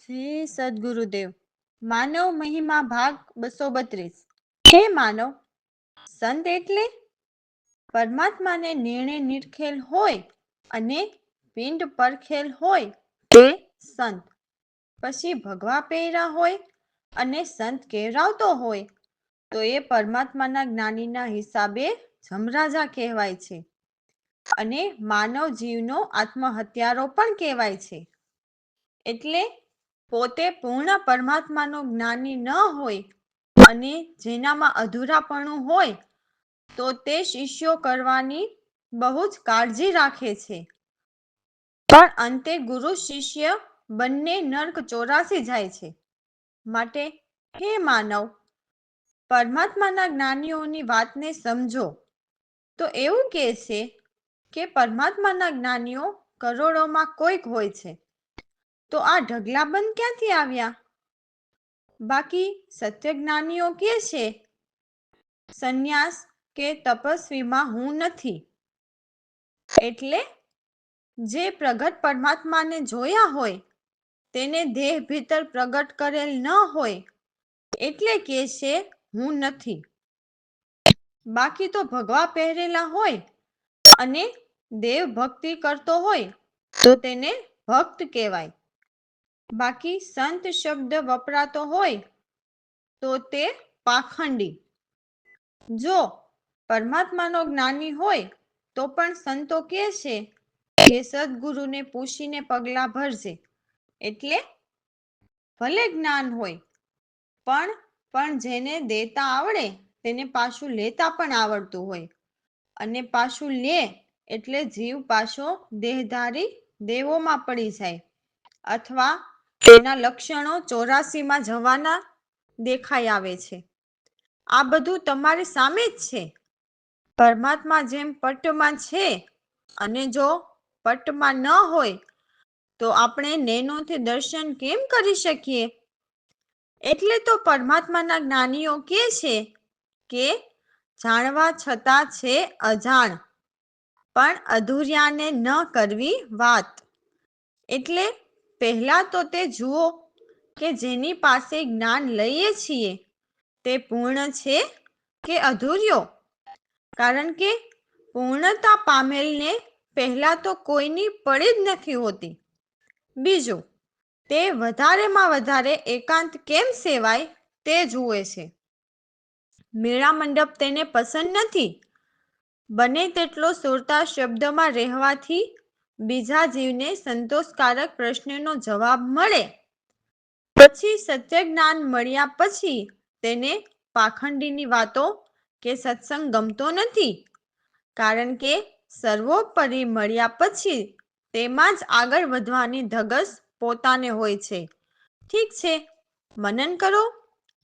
શ્રી સદગુરુદેવ. માનવ મહિમા ભાગ 232. હે માનવ, સંત એટલે પરમાત્માને નિર્ણય નિરખેલ હોય અને પિંડ પરખેલ હોય તે સંત. પછી ભગવા પહેર્યા હોય અને સંત કહેરાવતો હોય તો એ પરમાત્માના જ્ઞાનીના હિસાબે જમરાજા કહેવાય છે અને માનવ જીવનો આત્મહત્યારો પણ કહેવાય છે. એટલે પોતે પૂર્ણ પરમાત્માનો જ્ઞાની ન હોય અને જેનામાં અધૂરાપણું હોય તો તે શિષ્યો કરવાની બહુ જ કાળજી રાખે છે, પણ અંતે ગુરુ શિષ્ય બંને નર્ક 84 જાય છે. માટે હે માનવ, પરમાત્માના જ્ઞાનીઓની વાતને સમજો. તો એવું કહે છે કે પરમાત્માના જ્ઞાનીઓ કરોડોમાં કોઈક હોય છે, તો આ ઢગલાબંધ ક્યાંથી આવ્યા? બાકી સત્ય જ્ઞાનીઓ કહે છે સંન્યાસ કે તપસ્વીમાં હું નથી. એટલે જે પ્રગટ પરમાત્માને જોયા હોય તેને દેહ ભીતર પ્રગટ કરેલ ન હોય એટલે કે છે હું નથી. બાકી તો ભગવા પહેરેલા હોય અને દેવ ભક્તિ કરતો હોય તો તેને ભક્ત કહેવાય. બાકી સંત શબ્દ વપરાતો હોય તો તે પાખંડી. જો પરમાત્માનો જ્ઞાની હોય તો પણ સંતો કહે છે કે સદગુરુને પૂછીને પગલા ભરજે. એટલે ભલે જ્ઞાન હોય પણ જેને દેતા આવડે તેને પાછું લેતા પણ આવડતું હોય, અને પાછું લે એટલે જીવ પાછો દેહધારી દેવોમાં પડી જાય અથવા તેના લક્ષણો 84માં જવાના દેખાઈ આવે છે. આ બધું તમારી સામે જ છે. પરમાત્મા જેમ પટમાં છે અને જો પટમાં ન હોય તો આપણે નૈનોથી દર્શન કેમ કરી શકીએ? એટલે તો પરમાત્માના જ્ઞાનીઓ કહે છે કે જાણવા છતાં છે અજાણ, પણ અધૂર્યાને ન કરવી વાત. એટલે પહેલા તો તે જુઓ કે જેની પાસે જ્ઞાન લઈએ છીએ તે પૂર્ણ છે કે અધૂર્યો? કારણ કે પૂર્ણતા પામેલને પહેલા તો કોઈની પડી જ નથી હોતી. બીજું, તે વધારેમાં વધારે એકાંત કેમ સેવાય તે જુએ છે. મેળા મંડપ તેને પસંદ નથી. બને તેટલો સુરતા શબ્દમાં રહેવાથી બીજા જીવને સંતોષકારક પ્રશ્નનો જવાબ મળે. પછી સત્ય જ્ઞાન મળ્યા પછી તેને પાખંડીની વાતો કે સત્સંગ ગમતો નથી, કારણ કે સર્વોપરી મળ્યા પછી તેમાં જ આગળ વધવાની ધગશ પોતાને હોય છે. ઠીક છે, મનન કરો,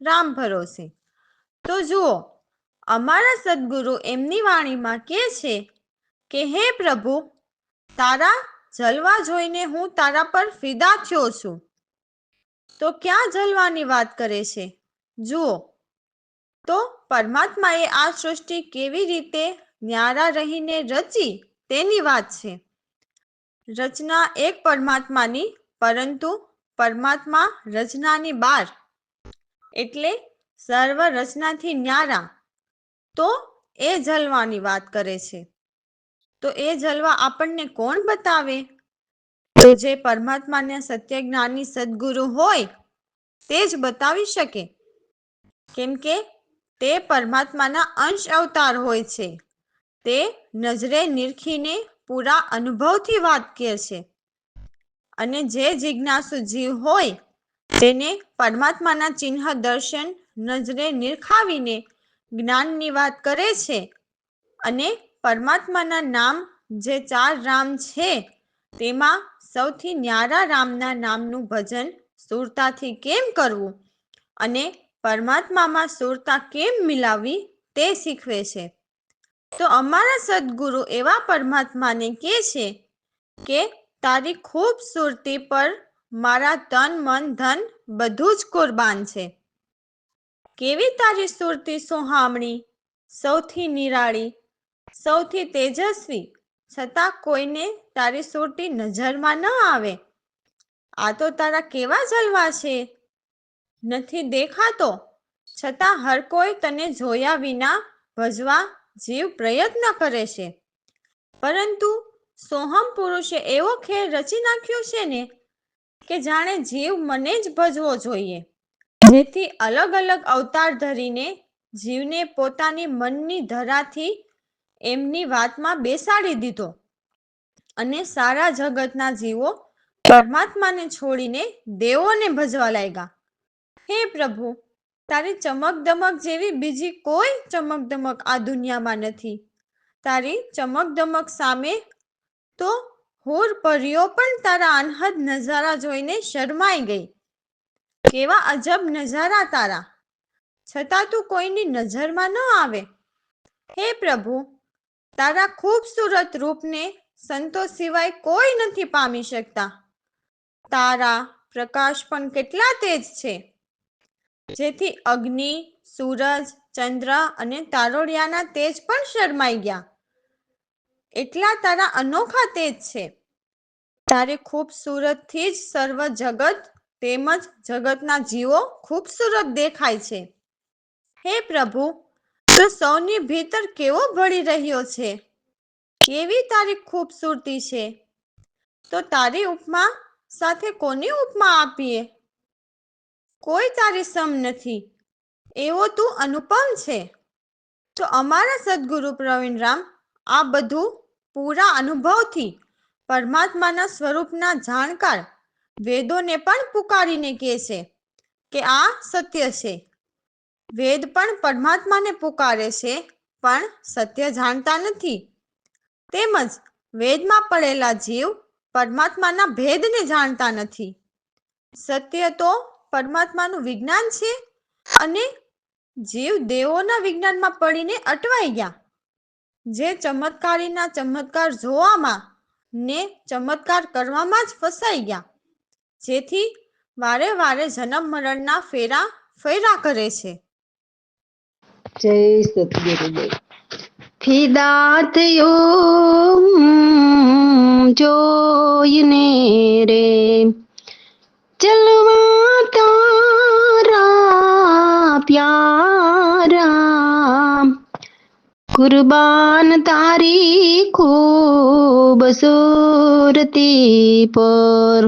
રામ ભરોસે. તો જુઓ, અમારા સદગુરુ એમની વાણીમાં કહે છે કે હે પ્રભુ, તારા જલવા જોઈને હું તારા પર ફિદા થયો છું. તો ક્યાં જલવાની વાત કરે છે? જુઓ તો પરમાત્માએ આ સૃષ્ટિ કેવી રીતે ન્યારા રહીને રચી તેની વાત છે. રચના એક પરમાત્માની, પરંતુ પરમાત્મા રચનાની બહાર, એટલે સર્વ રચનાથી ન્યારા. તો એ જલવાની વાત કરે છે. તો એ જલવા આપણને કોણ બતાવે? તો જે પરમાત્માના સત્ય જ્ઞાની સદગુરુ હોય તે જ બતાવી શકે, કેમ કે તે પરમાત્માના અંશ અવતાર હોય છે. તે નજરે નિરખીને પૂરા અનુભવથી વાત કહે છે. અને જે જિજ્ઞાસુ જીવ હોય તેને પરમાત્માના ચિહ્ન દર્શન નજરે નિરખાવીને જ્ઞાનની વાત કરે છે. અને પરમાત્માના નામ જે 4 રામ છે તેમાં સૌથી ન્યારા રામના નામનું ભજન સુરતાથી કેમ કરવું અને પરમાત્મામાં સુરતા કેમ મિલાવવી તે શીખવે છે. તો અમારા સદગુરુ એવા પરમાત્માને કહે છે કે તારી ખૂબ સુરતી પર મારા તન મન ધન બધું જ કુરબાન છે. કેવી તારી સુરતી સોહામણી, સૌથી નિરાળી, સૌથી તેજસ્વી, છતાં કોઈને તારી સુરતી નજરમાં ન આવે. આ તો તારા કેવા જલવા છે, નથી દેખાતો, છતાં હર કોઈ તને જોયા વિના ભજવા જીવ પ્રયત્ન કરે છે. પરંતુ સોહમ પુરુષે એવો ખેલ રચી નાખ્યો છે ને કે જાણે જીવ મને જ ભજવો જોઈએ, જેથી અલગ અલગ અવતાર ધરીને જીવને પોતાની મનની ધરાથી એમની વાતમાં બેસાડી દીધો અને સારા જગતના જીવો પરમાત્માને છોડીને દેવોને ભજવા લાગ્યા. હે પ્રભુ, તારી ચમક દમક જેવી બીજી કોઈ ચમક દમક આ દુનિયામાં નથી. તારી ચમક દમક સામે તો હોર પરીઓ પણ તારા અનહદ નજારા જોઈને શરમાઈ ગઈ. કેવા અજબ નજારા તારા, છતાં તું કોઈની નજરમાં ન આવે. હે પ્રભુ, તારા ખૂબસૂરત રૂપને સંતો સિવાય કોઈ નથી પામી શકતા. તારા પ્રકાશ પણ કેટલા તેજ છે, જેથી અગ્નિ, સૂરજ, ચંદ્ર અને તારોડિયાના તેજ પણ શરમાઈ ગયા. એટલા તારા અનોખા તેજ છે. તારે ખૂબસૂરતથી જ સર્વ જગત તેમજ જગતના જીવો ખૂબસૂરત દેખાય છે. હે પ્રભુ, તું સૌની ભીતર કેવો ભળી રહ્યો છે, કેવી તારી ખૂબસૂરતી છે. તો તારી ઉપમા સાથે કોની ઉપમા આપીએ? કોઈ તારી સમ નથી, એવો તું અનુપમ છે. તો અમારા સદગુરુ પ્રવીણરામ આ બધું પૂરા અનુભવથી પરમાત્માના સ્વરૂપના જાણકાર વેદોને પણ પુકારીને કહે છે કે આ સત્ય છે. વેદ પણ પરમાત્માને પુકારે છે, પણ સત્ય જાણતા નથી. તેમજ વેદમાં પડેલા જીવ પરમાત્માના ભેદને જાણતા નથી. સત્ય તો પરમાત્માનું વિજ્ઞાન છે અને જીવ દેવોના વિજ્ઞાનમાં પડીને અટવાઈ ગયા. જે ચમત્કારીના ચમત્કાર જોવામાં ને ચમત્કાર કરવામાં જ ફસાઈ ગયા, જેથી વારે વારે જન્મ મરણના ફેરા ફર્યા કરે છે. જય સતગુરુદેવ. ફિદા થયો જોઈને રે ચલવા તારા પ્યારા, કુરબાન તારી ખૂબસૂરતી પર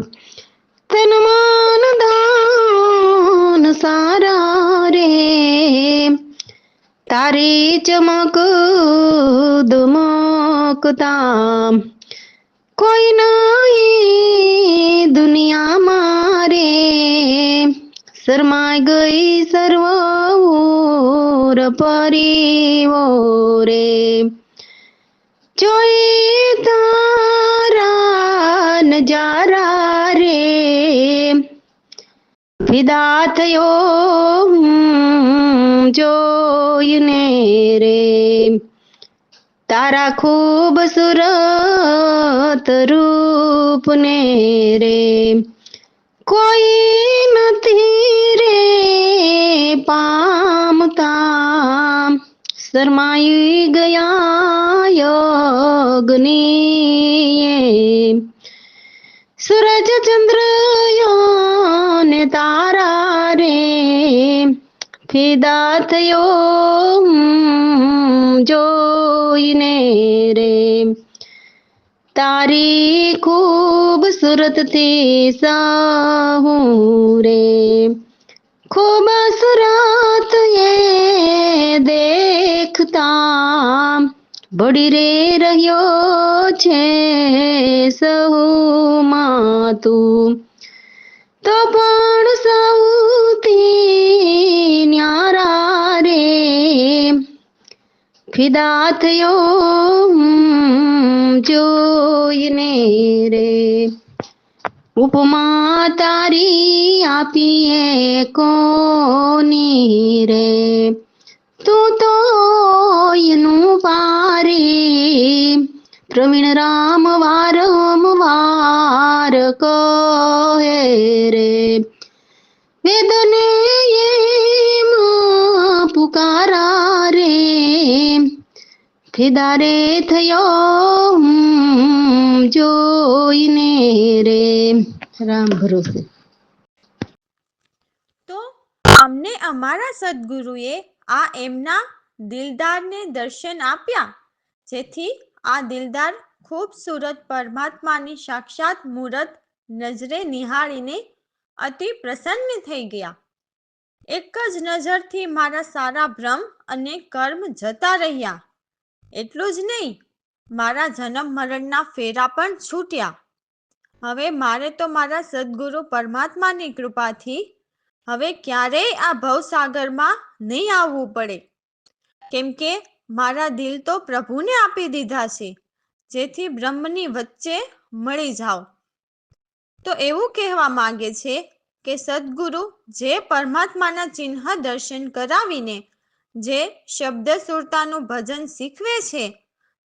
તન મન દાન સારા રે, તારી ચમક દમકતા કોઈ નહીં દુનિયામાં રે, શરમાઈ ગઈ સર્વ ઓર પરીઓ રે, જોઈ તારા નજારા રે, ફિદા થયો જોઈને રે, તારા ખૂબસૂરત રૂપને રે, કોઈ નથી રે પામતા, શરમાઈ ગયા યોગનીએ, સૂરજ ચંદ્ર ને તારા રે, ફિદા થયો જોઈને રે, તારી ખૂબસૂરતથી સાહું રે, ખૂબસૂરત એ દેખતા બળી રે રહ્યો છે સહુમાં તું, તો પણ સૌથી ન્યારા રે, ફિદા થયો જોઈને રે, ઉપમા તારી આપીએ કોની રે, તું તો એનું પારી પ્રવીણ રામ વારંવાર કહે રે, વેદને એમ પુકારા રે, ફિદા રે થયો જોઈને રે, રામ ભરોસે. તો અમને અમારા સદગુરુએ આ એમના દિલદારને દર્શન આપ્યા, જેથી આ દિલદાર ખૂબસૂરત પરમાત્માની સાક્ષાત મૂરત નજરે નિહાળીને અતિ પ્રસન્ન થઈ ગયા. એક જ નજરથી મારા સારા ભ્રમ અને કર્મ જતા રહ્યા. એટલું જ નહીં, મારા જન્મ મરણના ફેરા પણ છૂટ્યા. હવે મારે તો મારા સદગુરુ પરમાત્માની કૃપાથી હવે ક્યારેય આ ભવસાગરમાં નહીં આવવું પડે, કેમ કે મારા દિલ તો પ્રભુને આપી દીધા છે, જેથી બ્રહ્મની વચ્ચે મળી જાઓ. તો એવું કહેવા માંગે છે કે સદગુરુ જે પરમાત્માના ચિહ્ન દર્શન કરાવીને જે શબ્દ સુરતાનું ભજન શીખવે છે,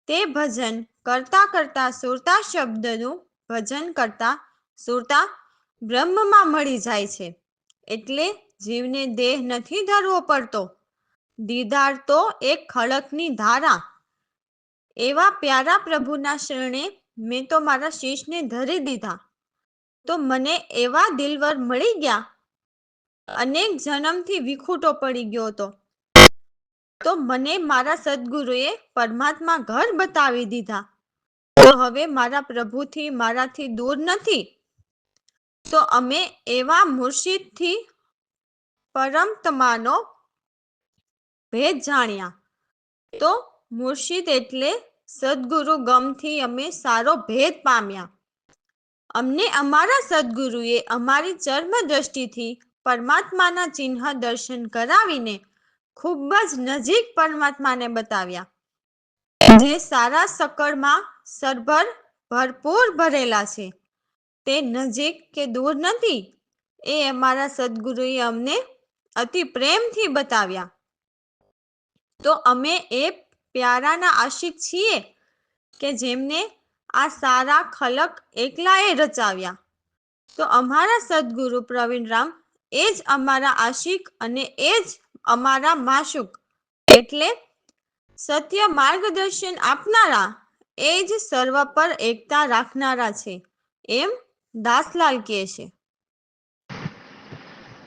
તે ભજન કરતા કરતા સુરતા શબ્દનું ભજન કરતા સુરતા બ્રહ્મમાં મળી જાય છે. એટલે જીવને દેહ નથી ધરવો પડતો. દીદાર તો એક ખડકની ધારા. એવા પ્યારા પ્રભુના શરણે મેં તો મારા શીશને ધરી દીધા. તો મને એવા દિલવર મળી ગયા. અનેક જન્મથી વિખૂટો પડી ગયો હતો. તો મને મારા સદગુરુએ પરમાત્મા ઘર બતાવી દીધા. તો હવે મારા પ્રભુથી મારાથી દૂર નથી. તો અમે એવા મુર્શિદથી પરમતમાનો ભેદ જાણ્યા. તો મુર્શિદ એટલે સદગુરુ ગમથી અમે સારો ભેદ પામ્યા. અમને અમારા સદગુરુએ અમારી ચર્મ દ્રષ્ટિથી પરમાત્માના ચિહ્ન દર્શન કરાવીને ખૂબ જ નજીક પરમાત્માને બતાવ્યા, જે સારા સકળમાં સરભર ભરપૂર ભરેલા છે. તે નજીક કે દૂર નથી, એ અમારા સદગુરુએ અમને અતિ પ્રેમથી બતાવ્યા. તો અમે એ પ્યારાના આશિક છીએ કે જેમને આ સારા ખલક એકલાએ રચાવ્યા. તો અમારા સદગુરુ પ્રવીણરામ એ જ અમારા આશિક અને એ જ અમારા માશુક, એટલે સત્ય માર્ગદર્શન આપનારા, એ જ સર્વ પર એકતા રાખનારા છે, એમ દાસલાલ કહે છે.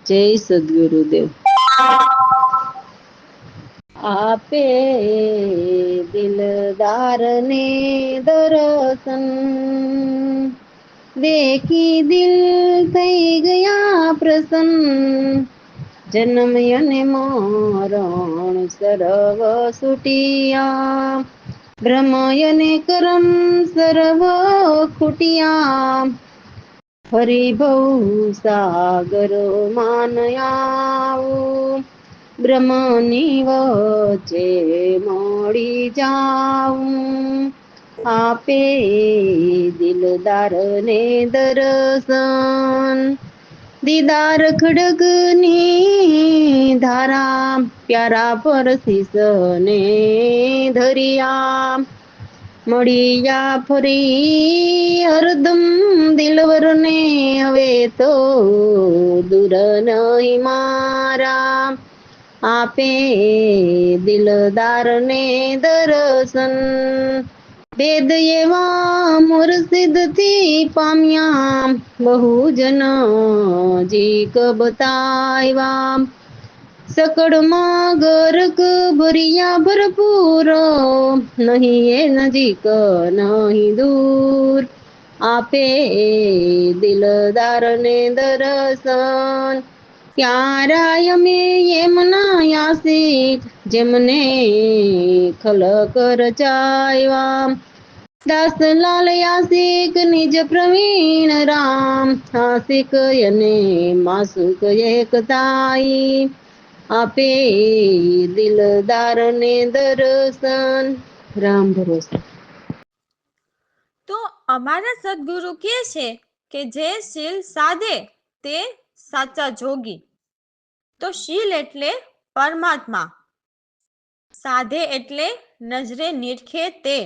જય સદગુરુદેવ. આપે દિલદારને દર્શન દેખી દિલ થઈ ગયા પ્રસન્ન. જન્મ અને મરણ સર્વ સુટિયા, ભ્રમ અને કરમ સર્વ ખૂટિયા. હરિભવ સાગર માનયાવું, બ્રહ્મની વચ્ચે મળી જાઉં. આપે દિલદારને દર્શન, દીદાર ખડગની ધારા, પ્યારા પર શીસને ધરિયા. મળ્યા ફરી હરદમ દિલવરને, હવે તો દૂર નહીં મારા. આપે દિલદારને દર્શન, વેદ એવા મુર્શિદથી પામ્યા, બહુ જન જીક બતાવ્યા. સકળમાં ગરક ભર્યા ભરપૂર, નહીં એ નજીક નહીં દૂર. આપે દિલદારને દર્શન, પ્યારા અમે એમના આશિક, જેમને ખલક રચાવ્યા. દાસલાલ આશિક નિજ પ્રવીણ રામ, આશિક અને માસુક એક તાઈ. આપે દિલદારને દર્શન. રામ ભરોસે. તો અમારા સદગુરુ કહે છે કે જે શીલ સાધે તે સાચા જોગી. તો શીલ એટલે પરમાત્મા, સાધે એટલે નજરે નિરખે તે.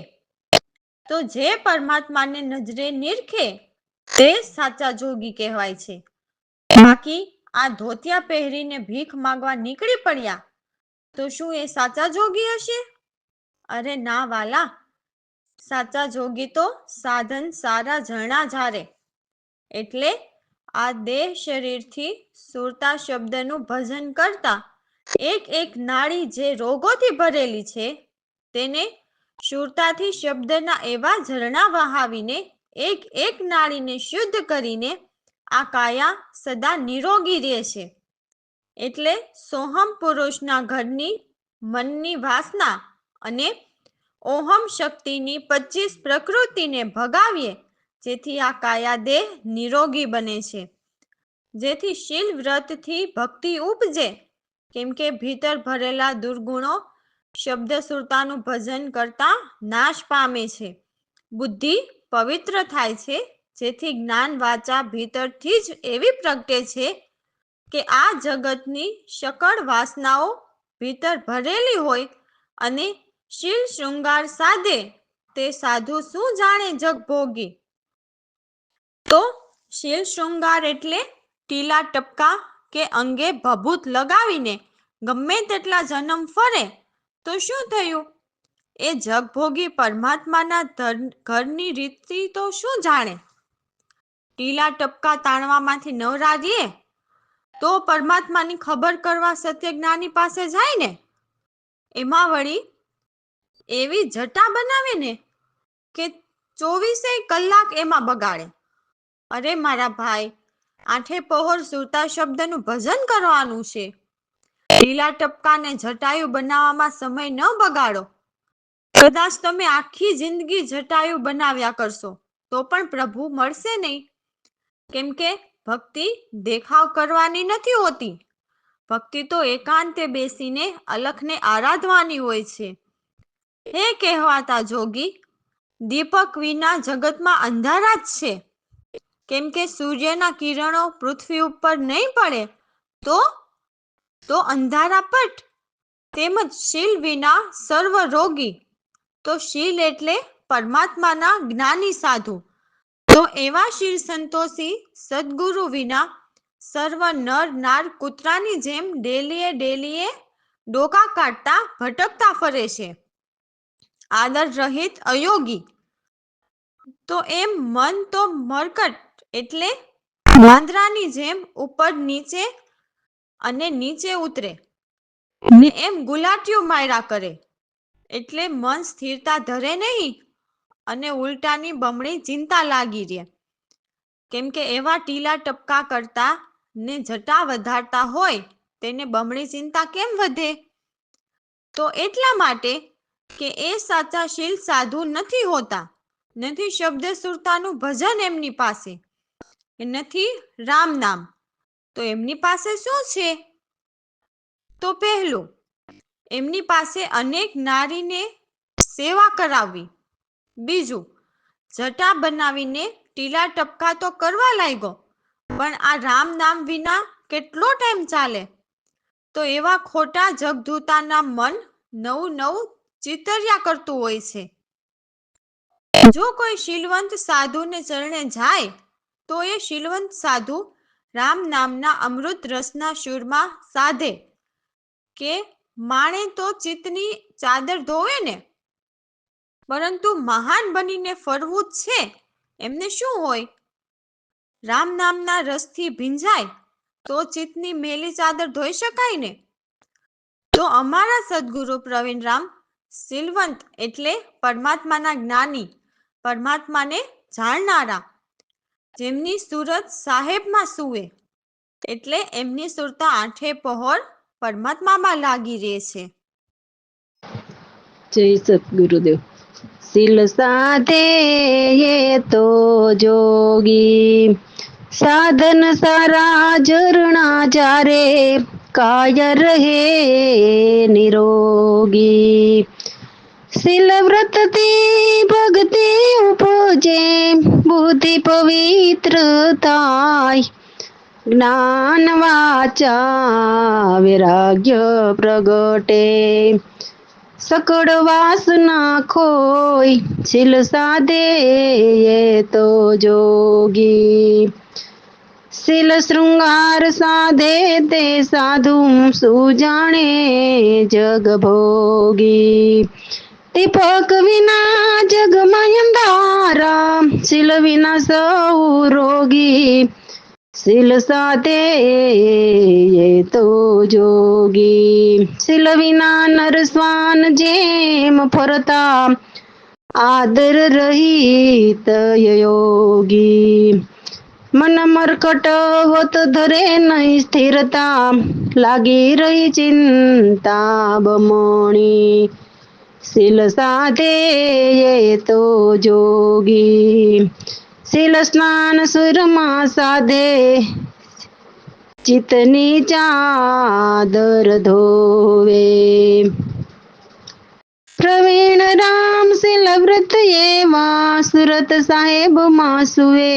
તો જે પરમાત્માને નજરે નિરખે તે સાચા જોગી કહેવાય છે. બાકી આ ધોતિયા પહેરીને ભીખ માંગવા નીકળી પડ્યા તો શું એ સાચા જોગી હશે? અરે ના વાલા, સાચા જોગી તો સાધન સારા ઝરણા ઝારે, એટલે આ દેહ શરીરથી સુરતા શબ્દનું ભજન કરતા એક એક નાડી જે રોગોથી ભરેલી છે તેને શુરતાથી શબ્દના એવા ઝરણા વહાવીને એક એક નાડીને શુદ્ધ કરીને આ કાયા સદા નિરોગી રહે છે. એટલે સોહમ પુરુષના ઘરની મનની વાસના અને ઓહમ શક્તિની 25 પ્રકૃતિને ભગાવીએ જેથી આ કાયા દેહ નિરોગી બને છે. જેથી શીલ વ્રતથી ભક્તિ ઉપજે કેમ કે ભીતર ભરેલા દુર્ગુણો શબ્દ સુરતાનું ભજન કરતા નાશ પામે છે. બુદ્ધિ પવિત્ર થાય છે જેથી જ્ઞાન વાચા ભીતરથી જ એવી પ્રગટે છે કે આ જગતની સકળ વાસનાઓ ભીતર ભરેલી હોય અને શીલ શૃંગાર સાધે તે સાધુ શું જાણે જગભોગી. તો શીલ શૃંગાર એટલે ટીલા ટપકા કે અંગે ભભૂત લગાવીને ગમે તેટલા જન્મ ફરે તો શું થયું? એ જગભોગી પરમાત્માના ઘરની રીતથી તો શું જાણે? ટીલા ટપકા તાણવામાંથી નવરા રહીએ તો પરમાત્માની ખબર કરવા સત્ય જ્ઞાની પાસે જાય ને. એમાં વળી એવી જટા બનાવે ને કે 24 કલાક એમાં બગાડે. અરે મારા ભાઈ, આઠે પહોર સુરતા શબ્દનું ભજન કરવાનું છે. ટીલા ટપકાને જટાયુ બનાવવામાં સમય ન બગાડો. કદાચ તમે આખી જિંદગી જટાયુ બનાવ્યા કરશો તો પણ પ્રભુ મળશે નહીં. કેમ કે ભક્તિ દેખાવ કરવાની નથી હોતી. ભક્તિ તો એકાંતે બેસીને અલખને આરાધવાની હોય છે. હે કહેવાતા જોગી, દીપક વિના જગતમાં અંધારા જ છે. કેમ કે સૂર્યના કિરણો પૃથ્વી ઉપર નહીં પડે તો અંધારા પટ. તેમજ શીલ વિના સર્વ રોગી. તો શીલ એટલે પરમાત્માના જ્ઞાની સાધુ. તો એવા શીલ સંતોષી સદગુરુ વિના સર્વ નર નાર કૂતરાની જેમ ડેલીએ ડોકા કાઢતા ભટકતા ફરે છે. આદર રહિત અયોગી. તો એમ મન તો મરકટ એટલે વાંદરાની જેમ ઉપર નીચે અને નીચે ઉતરે ને એમ ગુલાટીઓ માર્યા કરે. એટલે મન સ્થિરતા ધરે નહીં અને ઉલટાની બમણી ચિંતા લાગી રહે. કેમ કે એવા ટીલા ટપકા કરતા ને જટા વધારતા હોય તેને બમણી ચિંતા કેમ વધે? તો એટલા માટે કે એ સાચા શીલ સાધુ નથી હોતા. નથી શબ્દ સુરતાનું ભજન એમની પાસે, નથી રામ નામ. તો એમની પાસે શું છે? તો પહેલું, એમની પાસે અનેક નારીને સેવા કરાવવી. બીજું, જટા બનાવીને ટીલા ટપકા તો કરવા લાગ્યો પણ આ રામ નામ વિના કેટલો ટાઈમ ચાલે? તો એવા ખોટા જગધૂતાના મન નવું ચિતર્યા કરતું હોય છે. જો કોઈ શીલવંત સાધુને ચરણે જાય તો એ શીલવંત સાધુ રામ નામના અમૃત રસના શૂરમાં સાધે કે માણે તો ચિત્તની ચાદર ધોવે ને. પરંતુ મહાન બનીને ફરવું જ છે એમને શું હોય? રામ નામના રસથી ભીંજાય તો ચિત્તની મેલી ચાદર ધોઈ શકાય ને. તો અમારા સદગુરુ પ્રવીણરામ શીલવંત એટલે પરમાત્માના જ્ઞાની, પરમાત્માને જાણનારા, જેમની સુરત સાહેબમાં સૂવે. એટલે એમની સુરતા આઠે પહોર પરમાત્મામાં લાગી રહે છે. જય સતગુરુદેવ. શીલ સાધે એ તો જોગી, સાધન સારા ઝરણા જારે, કાય રહે નિરોગી. શીલ વ્રતથી ભક્તિ ઉપજે, બુદ્ધિ પવિત્ર થાય, જ્ઞાન વાચા વૈરાગ્ય પ્રગટે, સકળ વાસના ખોય, શીલ સાધે એ તો જોગી. શીલ શૃંગાર સાધે તે સાધુ સુજાણે જગ ભોગી. દીપક વિના જગમાં અંધારા, શીલ વિના સૌ રોગી, શીલ સાથે એ તો જોગી. શીલ વિના નરસ્વાન જેમ ફરતા, આદર રહિત યોગી. મન મરકટ હોત ધરે નહીં સ્થિરતા, લાગી રહી ચિંતા બમણી, શીલ સાધે એ તો જોગી. શીલ સ્નાન સુરમાં સાધે, ચિતની ચાદર ધોવે. પ્રવીણ રામ શીલ વ્રત એવા, સુરત સાહેબ માં સુએ,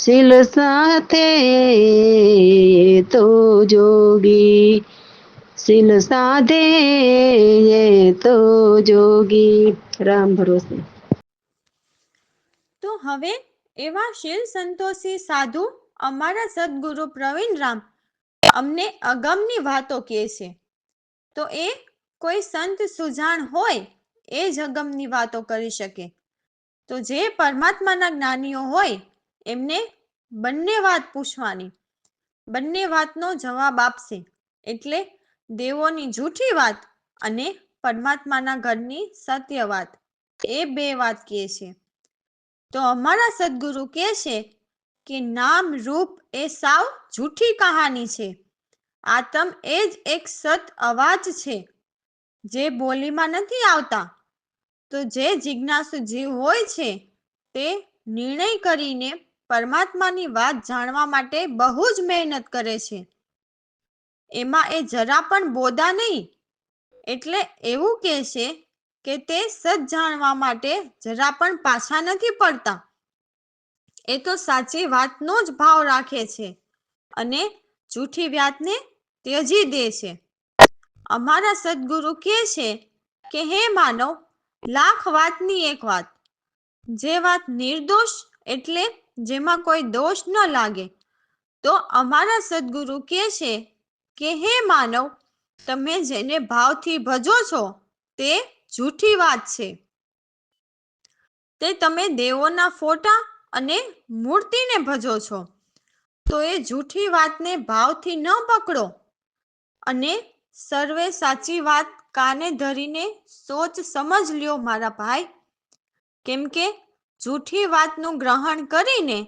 શીલ સાથે તો જોગી, શીલ સાધે તો જોગી. રામ ભરોસે. તો હવે એવા શીલ સંતોષી સાધુ અમારા સદગુરુ પ્રવીણરામ અમને અગમની વાતો કહે છે. તો એ કોઈ સંત સુજાણ હોય એ જ અગમની વાતો કરી શકે. તો જે પરમાત્માના જ્ઞાનીઓ હોય એમને બંને વાત પૂછવાની, બંને વાતનો જવાબ આપશે. એટલે દેવોની જૂઠી વાત અને પરમાત્માના ઘરની સત્ય વાત, એ બે વાત કહે છે. તો અમારા સદગુરુ કહે છે કે નામ રૂપ એ સાવ જૂઠી કહાની છે. આત્મ એ જ એક સત અવાજ છે, જે બોલીમાં નથી આવતા. તો જે જિજ્ઞાસુ જીવ હોય છે તે નિર્ણય કરીને પરમાત્માની વાત જાણવા માટે બહુ જ મહેનત કરે છે. એમાં એ જરા પણ બોદા નહીં. એટલે એવું કહે છે કે તે સત જાણવા માટે જરા પણ પાછા નથી પડતા. એ તો સાચી વાતનો જ ભાવ રાખે છે અને જૂઠી વાતને ત્યજી દે છે. અમારા સદગુરુ કહે છે કે હે માનવ, લાખ વાતની એક વાત. જે વાત નિર્દોષ એટલે જેમાં કોઈ દોષ ન લાગે. તો અમારા સદગુરુ કહે છે કે હે માનવ, તમે જેને ભાવથી ભજો છો તે જૂઠી વાત છે. તે તમે દેવોના ફોટા અને મૂર્તિને ભજો છો, તો એ જૂઠી વાતને ભાવથી ન પકડો. અને સર્વે સાચી વાત કાને ધરીને સોચ સમજ લ્યો મારા ભાઈ. કેમ કે જૂઠી વાતનું ગ્રહણ કરીને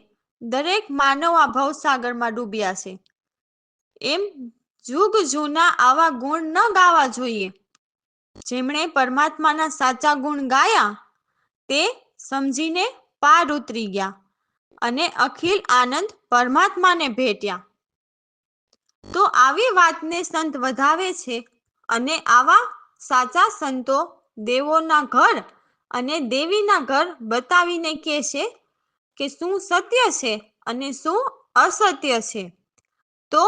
દરેક માનવ આ ભવસાગરમાં ડૂબ્યા છે. એમ જુગ જૂના આવા ગુણ ન ગાવા જોઈએ. જેમણે પરમાત્માના સાચા ગુણ ગાયા તે સમજીને પાર ઉતરી ગયા અને અખિલ આનંદ પરમાત્માને ભેટ્યા. તો આવી વાતને સંત વધાવે છે અને આવા સાચા સંતો દેવોના ઘર અને દેવીના ઘર બતાવીને કહે છે કે શું સત્ય છે અને શું અસત્ય છે. તો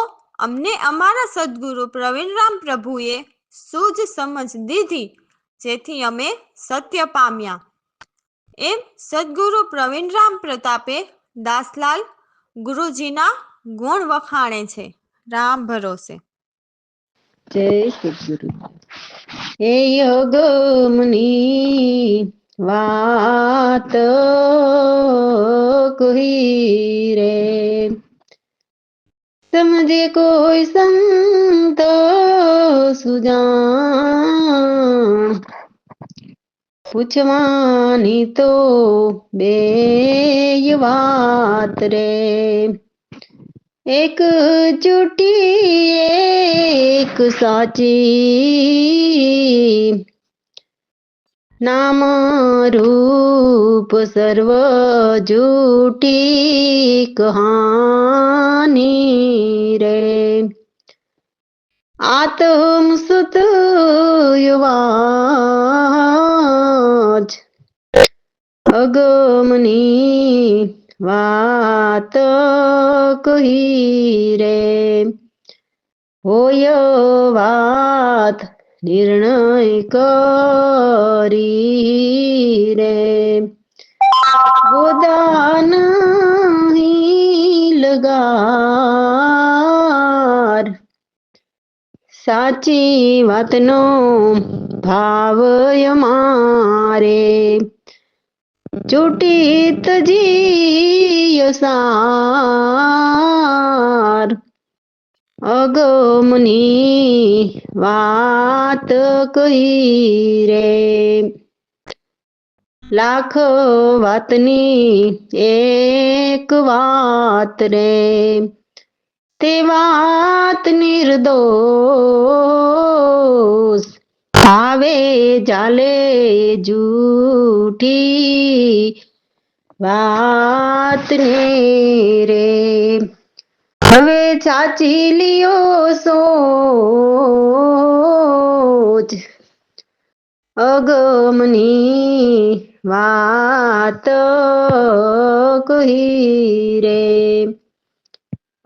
અમને અમારા સદગુરુ પ્રવીણરામ પ્રભુએ સૂઝ સમજ દીધી, જેથી અમે સત્ય પામ્યા. એમ સદગુરુ પ્રવીણરામ પ્રતાપે દાસલાલ ગુરુજીના ગુણ વખાણે છે. રામ ભરોસે. જય સદગુરુ. એ યોગમની વાત કહી રે, સમજે કોઈ સંત સુજાણ, પૂછવાની તો બે વાત રે. એક જૂઠી એક સાચી, નામ રૂપ સર્વ જૂઠી કહાની રે. આત્મ સુત યુવાજ અગમની વાત કહી રે. હોય વાત નિર્ણય કરી રે, ગોદાન લગાર, સાચી વાતનો ભાવય મારે ચૂંટીત જીય સાર અગમની વાત કહી રે લાખ વાતની એક વાત રે તે વાત નિર્દોષ આવે ચાલે જૂઠી વાત ને રે હવે ચાચી લિયો સોચ અગમની વાત કહી રે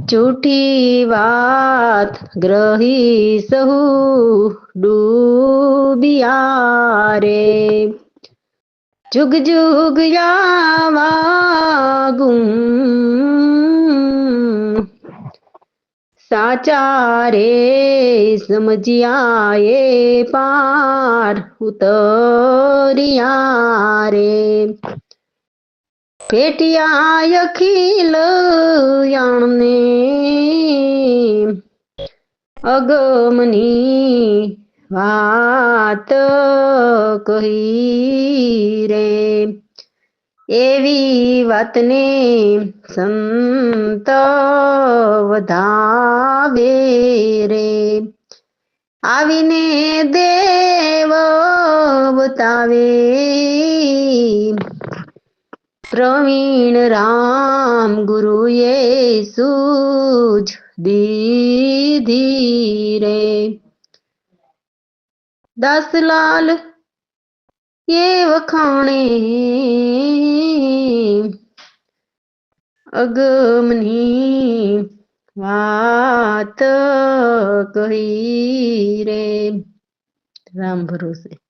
જૂઠી વાત ગ્રહી સહુ ડૂબિયા રે જુગ જુગ યાવા ગુમ સાચા રે સમજ્યા એ પાર ઉતરિયા રે પેટિયા અખિલ યાણને અગમની વાત કહી રે એવી વાતને સંત વધાવે રે આવીને દેવ બતાવે પ્રવીણ રામ ગુરુએ સૂઝ દીધી રે દાસલાલ એ વખાણે અગમની વાત કહી રે રામ ભરોસે